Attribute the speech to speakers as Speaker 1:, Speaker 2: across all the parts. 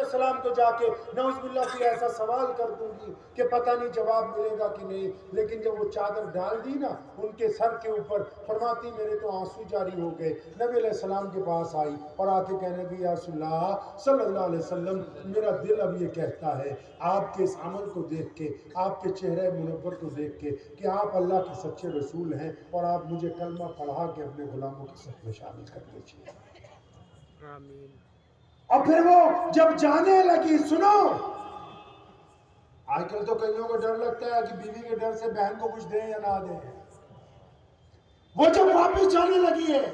Speaker 1: والسلام کو جا کے نعوذ باللہ کی ایسا سوال کر دوں گی کہ پتہ نہیں جواب ملے گا کہ نہیں. لیکن جب وہ چادر ڈال دی نا ان کے سر کے اوپر، فرماتی میرے تو آنسو جاری ہو گئے. نبی علیہ السلام کے پاس آئی اور آ کے کہنے لگی یا رسول اللہ صلی اللہ علیہ وسلم، میرا دل اب یہ کہتا ہے آپ کے اس عمل کو دیکھ کے، آپ کے چہرے منور کو دیکھ کے کہ آپ اللہ کے سچے رسول ہیں، اور آپ مجھے کلمہ پڑھا کے اپنے غلاموں کے صف میں شامل کر دیجیے.
Speaker 2: آمین.
Speaker 1: اور پھر وہ جب جانے لگی، سنو، آج کل تو کئیوں کو ڈر لگتا ہے کہ بیوی کے ڈر سے بہن کو کچھ دیں یا نہ دیں. وہ جب واپس جانے لگی ہے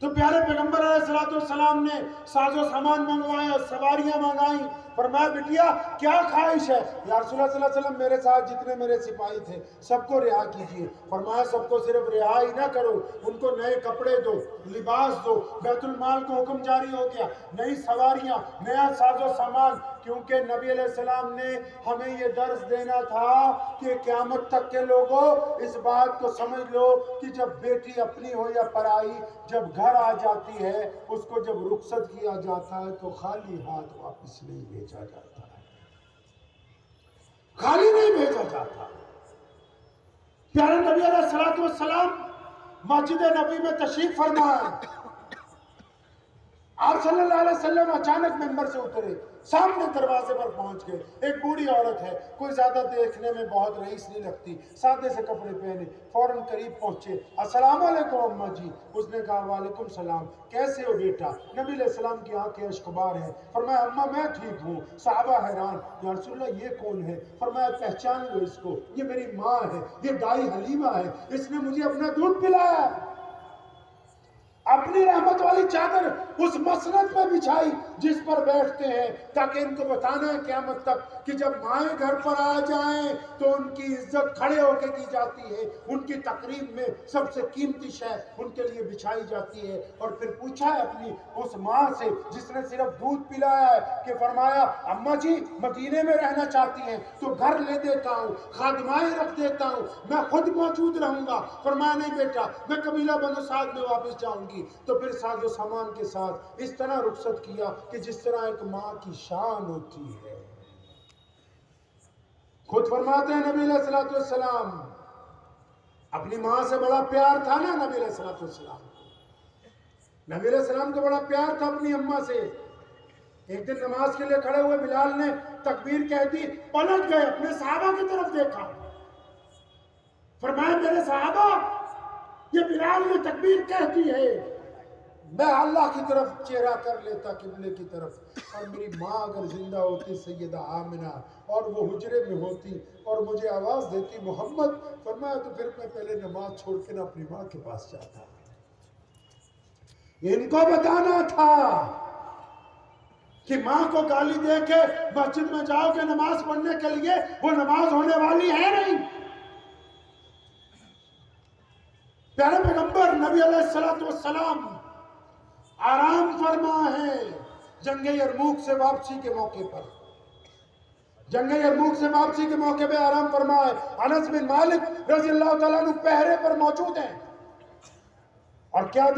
Speaker 1: تو پیارے پیغمبر علیہ السلام نے ساز و سامان منگوایا، سواریاں منگائیں. فرمایا بٹیا کیا خواہش ہے؟ یا رسول اللہ صلی اللہ علیہ وسلم میرے ساتھ جتنے میرے سپاہی تھے سب کو رہا کیجئے. فرمایا سب کو صرف رہا ہی نہ کرو، ان کو نئے کپڑے دو، لباس دو. بیت المال کو حکم جاری ہو گیا، نئی سواریاں، نیا ساز و سامان. کیونکہ نبی علیہ السلام نے ہمیں یہ درس دینا تھا کہ قیامت تک کے لوگوں اس بات کو سمجھ لو کہ جب بیٹی اپنی ہو یا پرائی، جب گھر آ جاتی ہے اس کو جب رخصت کیا جاتا ہے تو خالی ہاتھ واپس نہیں بھیجا جاتا ہے، خالی نہیں بھیجا جاتا. پیارے نبی علیہ السلام مسجد نبی میں تشریف فرمائے. آپ صلی اللہ علیہ وسلم اچانک ممبر سے اترے، سامنے دروازے پر پہنچ گئے. ایک بوڑھی عورت ہے، کوئی زیادہ دیکھنے میں بہت رئیس نہیں لگتی، سادے سے کپڑے پہنے. فوراً قریب پہنچے. السلام علیکم اماں جی. اس نے کہا وعلیکم السلام، کیسے ہو بیٹا؟ نبی علیہ السلام کی آنکھیں اشکبار ہیں. فرمایا اماں میں ٹھیک ہوں. صحابہ حیران، یا رسول اللہ یہ کون ہے؟ فرمایا پہچان لو اس کو، یہ میری ماں ہے، یہ دائی حلیمہ ہے، اس نے مجھے اپنا دودھ پلایا. اپنی رحمت والی چادر اس مسند میں بچھائی جس پر بیٹھتے ہیں، تاکہ ان کو بتانا ہے قیامت تک کہ جب مائیں گھر پر آ جائیں تو ان کی عزت کھڑے ہو کے کی جاتی ہے، ان کی تقریب میں سب سے قیمتی شے ان کے لیے بچھائی جاتی ہے. اور پھر پوچھا ہے اپنی اس ماں سے جس نے صرف دودھ پلایا ہے کہ فرمایا اماں جی مدینے میں رہنا چاہتی ہیں تو گھر لے دیتا ہوں، خادمائیں رکھ دیتا ہوں، میں خود موجود رہوں گا. فرمایا نہیں بیٹا، میں قبیلہ بنو سعد میں واپس جاؤں گی. تو پھر ساز و سامان کے ساتھ اس طرح رخصت کیا کہ جس طرح ایک ماں کی شان ہوتی ہے. خود فرماتے ہیں نبی علیہ السلام، اپنی ماں سے بڑا پیار تھا نا نبی علیہ السلام. نبی علیہ السلام کو بڑا پیار تھا اپنی اماں سے. ایک دن نماز کے لیے کھڑے ہوئے بلال نے تکبیر کہہ دی، پلٹ گئے، اپنے صحابہ کی طرف دیکھا. فرمایا میرے صحابہ، یہ بلال نے تکبیر کہہ دی ہے. میں اللہ کی طرف چہرہ کر لیتا قبلے کی طرف، اور میری ماں اگر زندہ ہوتی سیدہ آمنہ اور وہ حجرے میں ہوتی اور مجھے آواز دیتی محمد، فرمایا تو پھر میں پہلے نماز چھوڑ کے نہ اپنی ماں کے پاس جاتا. ان کو بتانا تھا کہ ماں کو گالی دے کے مسجد میں جاؤ گے نماز پڑھنے کے لیے، وہ نماز ہونے والی ہے نہیں. پیارے پیغمبر نبی علیہ السلام آرام فرما ہے جنگ یرموک سے واپسی کے موقع پر. جنگ یرموک سے واپسی کے موقع پہ آرام فرما ہے. انس بن مالک رضی اللہ تعالیٰ عنہ پہرے پر موجود ہیں اور کیا